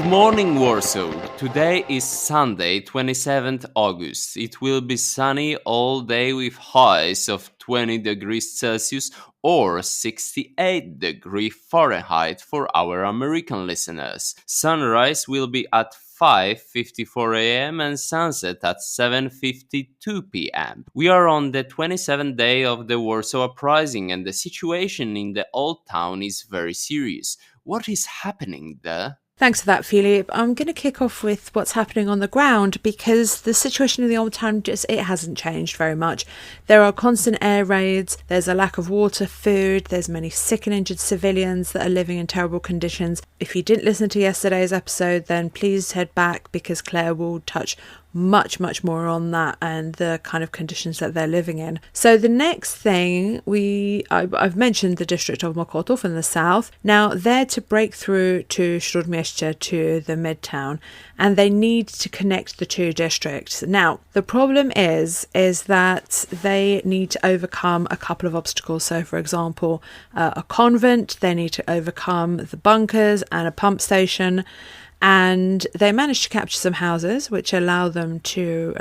morning, Warsaw. Today is Sunday, 27th August. It will be sunny all day with highs of 20 degrees Celsius or 68 degrees Fahrenheit for our American listeners. Sunrise will be at 5:54 a.m. and sunset at 7:52 p.m. We are on the 27th day of the Warsaw Uprising and the situation in the old town is very serious. What is happening there? Thanks for that, Philippe. I'm going to kick off with what's happening on the ground because the situation in the old town it hasn't changed very much. There are constant air raids, there's a lack of water, food, there's many sick and injured civilians that are living in terrible conditions. If you didn't listen to yesterday's episode, then please head back because Claire will touch much more on that and the kind of conditions that they're living in. So the next thing I've mentioned the district of Mokotów in the south. Now they're to break through to Śródmieście, to the midtown, and they need to connect the two districts. Now the problem is that they need to overcome a couple of obstacles. So for example, a convent, they need to overcome the bunkers and a pump station. And they managed to capture some houses which allow them to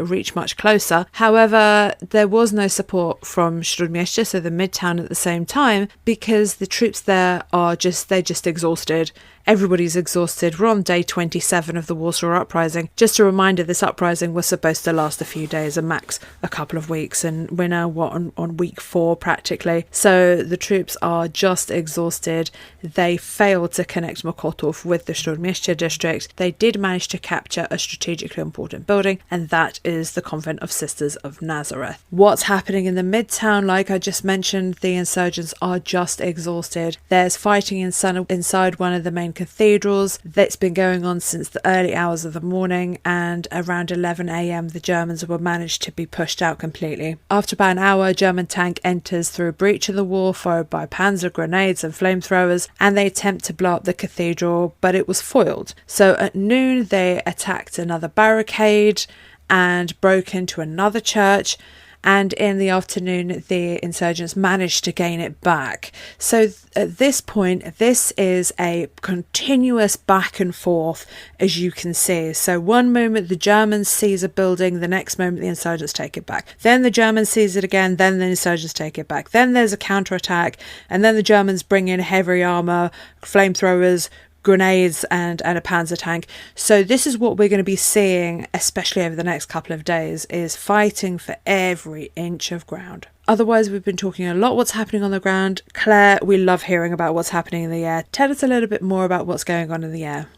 reach much closer. However, there was no support from Śródmieście, so the midtown at the same time, because the troops there they're just exhausted. Everybody's exhausted. We're on day 27 of the Warsaw Uprising. Just a reminder, this uprising was supposed to last a few days, a max a couple of weeks, and we're now on week 4 practically. So the troops are just exhausted. They failed to connect Mokotów with the Śródmieście district. They did manage to capture a strategically important building, and that is the Convent of Sisters of Nazareth. What's happening in the midtown? Like I just mentioned, the insurgents are just exhausted. There's fighting inside one of the main cathedrals that's been going on since the early hours of the morning, and around 11 a.m. the Germans were managed to be pushed out completely. After about an hour, a German tank enters through a breach in the wall, followed by panzer grenades and flamethrowers, and they attempt to blow up the cathedral, but it was foiled. So at noon they attacked another barricade and broke into another church, and in the afternoon the insurgents managed to gain it back. So at this point, this is a continuous back and forth, as you can see. So one moment the Germans seize a building, the next moment the insurgents take it back. Then the Germans seize it again, then the insurgents take it back. Then there's a counterattack, and then the Germans bring in heavy armour, flamethrowers, grenades and a panzer tank. So this is what we're going to be seeing, especially over the next couple of days, is fighting for every inch of ground. Otherwise, we've been talking a lot what's happening on the ground. Claire, we love hearing about what's happening in the air. Tell us a little bit more about what's going on in the air.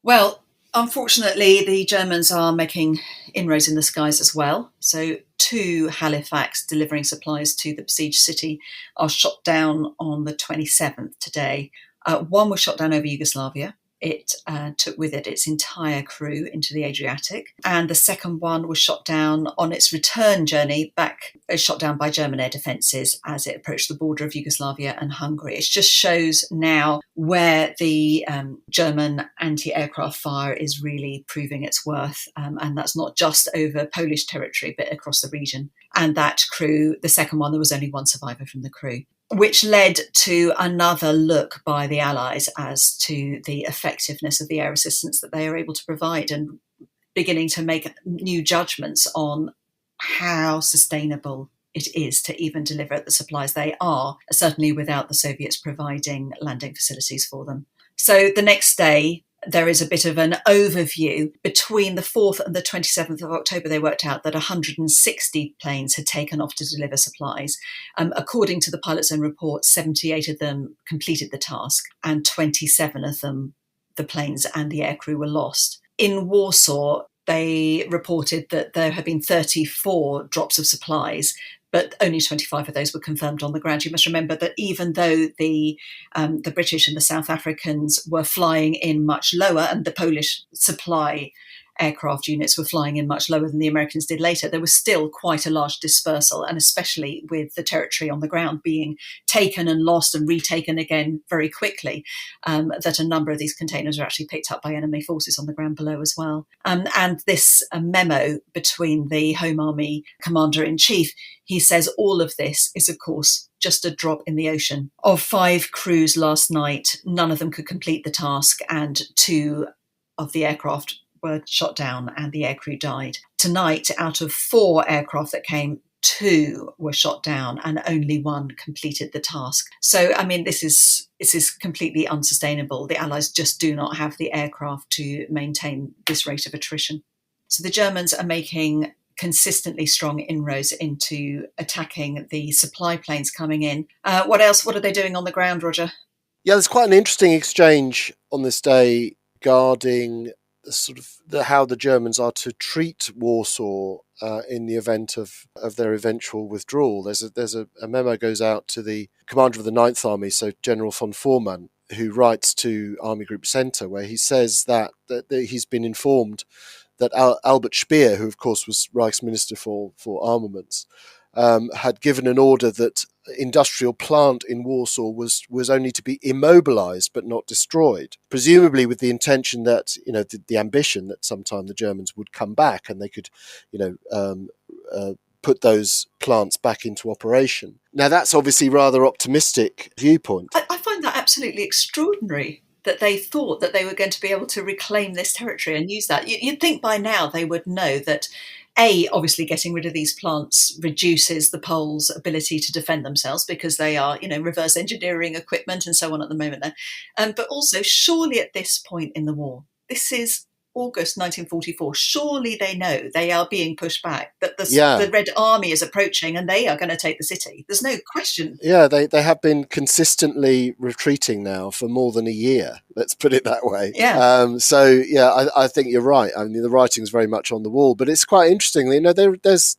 Well, unfortunately, the Germans are making inroads in the skies as well. So 2 Halifax delivering supplies to the besieged city are shot down on the 27th today. One was shot down over Yugoslavia. It took with it its entire crew into the Adriatic. And the second one was shot down on its return journey back, shot down by German air defences as it approached the border of Yugoslavia and Hungary. It just shows now where the German anti-aircraft fire is really proving its worth. And that's not just over Polish territory, but across the region. And that crew, the second one, there was only one survivor from the crew, which led to another look by the Allies as to the effectiveness of the air assistance that they are able to provide, and beginning to make new judgments on how sustainable it is to even deliver the supplies they are, certainly without the Soviets providing landing facilities for them. So the next day, there is a bit of an overview. Between the 4th and the 27th of October, they worked out that 160 planes had taken off to deliver supplies. According to the pilot's own report, 78 of them completed the task, and 27 of them, the planes and the aircrew, were lost. In Warsaw, they reported that there had been 34 drops of supplies, but only 25 of those were confirmed on the ground. You must remember that even though the British and the South Africans were flying in much lower, and the Polish supply aircraft units were flying in much lower than the Americans did later, there was still quite a large dispersal, and especially with the territory on the ground being taken and lost and retaken again very quickly, that a number of these containers were actually picked up by enemy forces on the ground below as well. And this memo between the Home Army Commander-in-Chief, he says all of this is, of course, just a drop in the ocean. Of 5 crews last night, none of them could complete the task, and 2 of the aircraft were shot down and the aircrew died. Tonight, out of 4 aircraft that came, 2 were shot down and only 1 completed the task. So, I mean, this is completely unsustainable. The Allies just do not have the aircraft to maintain this rate of attrition. So the Germans are making consistently strong inroads into attacking the supply planes coming in. What else? What are they doing on the ground, Roger? Yeah, there's quite an interesting exchange on this day regarding how the Germans are to treat Warsaw in the event of their eventual withdrawal. There's a memo goes out to the commander of the Ninth Army, so General von Foreman, who writes to Army Group Centre, where he says that he's been informed that Albert Speer, who of course was Reichsminister for Armaments, had given an order that industrial plant in Warsaw was only to be immobilized but not destroyed, presumably with the intention that, the ambition that sometime the Germans would come back and they could, put those plants back into operation. Now, that's obviously rather optimistic viewpoint. I find that absolutely extraordinary, that they thought that they were going to be able to reclaim this territory and use that. You'd think by now they would know that, obviously getting rid of these plants reduces the Poles' ability to defend themselves because they are, reverse engineering equipment and so on at the moment there. But also, surely at this point in the war, this is August 1944, surely they know they are being pushed back, that the Red Army is approaching and they are going to take the city. There's no question. Yeah, they have been consistently retreating now for more than a year, let's put it that way. Yeah. I think you're right. I mean, the writing's very much on the wall, but it's quite interesting. There's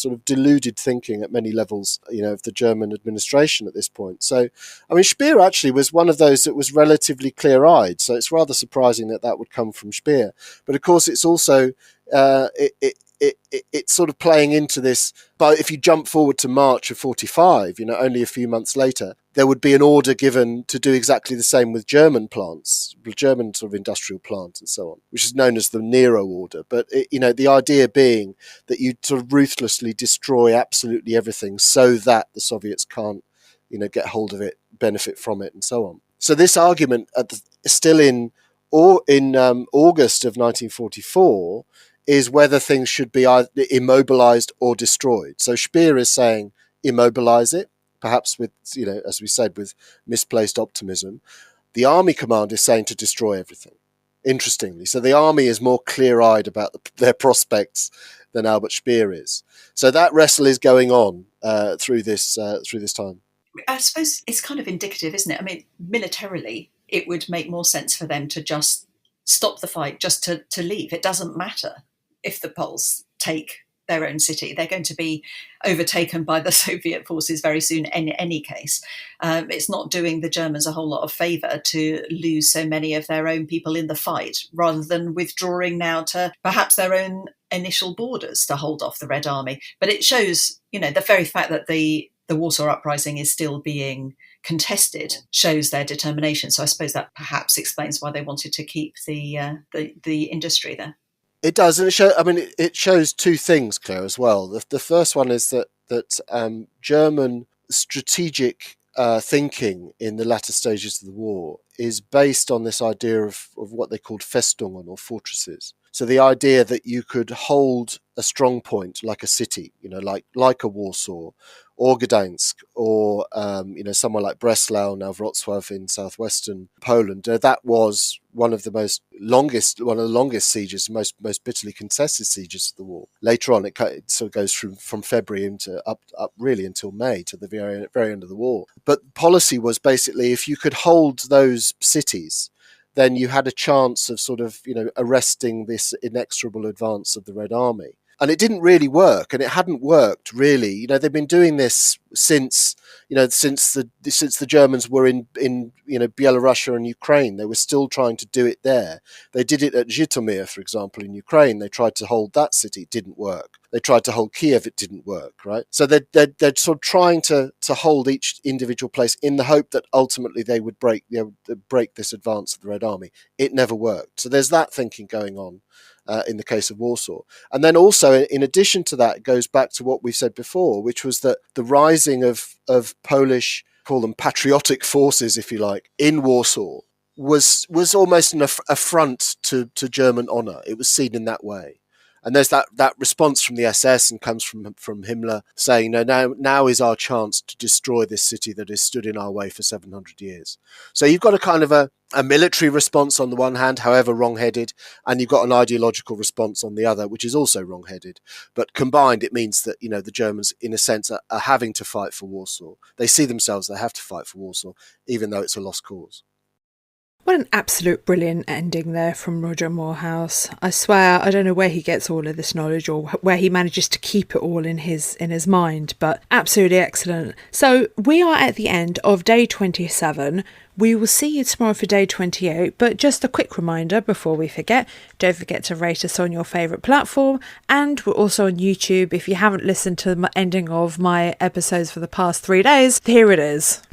sort of deluded thinking at many levels, of the German administration at this point. So, I mean, Speer actually was one of those that was relatively clear-eyed, so it's rather surprising that would come from Speer. But of course, it's also it's sort of playing into this. But if you jump forward to March of 45, only a few months later, there would be an order given to do exactly the same with German plants, German sort of industrial plants and so on, which is known as the Nero order. But the idea being that you sort of ruthlessly destroy absolutely everything so that the Soviets can't, get hold of it, benefit from it, and so on. So this argument still in August of 1944 is whether things should be either immobilized or destroyed. So Speer is saying immobilize it, perhaps with, as we said, with misplaced optimism. The army command is saying to destroy everything, interestingly. So the army is more clear-eyed about their prospects than Albert Speer is. So that wrestle is going on through this time. I suppose it's kind of indicative, isn't it? I mean, militarily, it would make more sense for them to just stop the fight, just to leave. It doesn't matter if the Poles take their own city. They're going to be overtaken by the Soviet forces very soon in any case. It's not doing the Germans a whole lot of favour to lose so many of their own people in the fight, rather than withdrawing now to perhaps their own initial borders to hold off the Red Army. But it shows, the very fact that the Warsaw Uprising is still being contested shows their determination. So I suppose that perhaps explains why they wanted to keep the industry there. It does, and it shows two things, Claire, as well. The first one is that German strategic thinking in the latter stages of the war is based on this idea of what they called Festungen, or fortresses. So the idea that you could hold a strong point like a city, like a Warsaw, or Gdańsk, or somewhere like Breslau, now Wrocław in southwestern Poland. That was one of the longest sieges, most bitterly contested sieges of the war. Later on, it sort of goes from February into up really until May, to the very, very end of the war. But policy was basically, if you could hold those cities, then you had a chance of sort of, arresting this inexorable advance of the Red Army. And it didn't really work, and it hadn't worked really. They've been doing this since the Germans were in Belarus and Ukraine. They were still trying to do it there. They did it at Zhytomyr, for example, in Ukraine. They tried to hold that city, it didn't work. They tried to hold Kiev, it didn't work, right? So they're sort of trying to hold each individual place in the hope that ultimately they would break this advance of the Red Army. It never worked. So there's that thinking going on in the case of Warsaw. And then also, in addition to that, it goes back to what we've said before, which was that the rising of Polish, call them patriotic forces, if you like, in Warsaw, was almost an affront to German honour. It was seen in that way. And there's that response from the SS and comes from Himmler saying, no, now is our chance to destroy this city that has stood in our way for 700 years. So you've got a kind of a military response on the one hand, however wrong-headed, and you've got an ideological response on the other, which is also wrong-headed. But combined, it means that, the Germans, in a sense, are having to fight for Warsaw. They see themselves, they have to fight for Warsaw, even though it's a lost cause. What an absolute brilliant ending there from Roger Morehouse. I swear I don't know where he gets all of this knowledge or where he manages to keep it all in his mind, but absolutely excellent. So we are at the end of day 27. We will see you tomorrow for day 28, but just a quick reminder before we forget, don't forget to rate us on your favourite platform, and we're also on YouTube. If you haven't listened to the ending of my episodes for the past 3 days, here it is.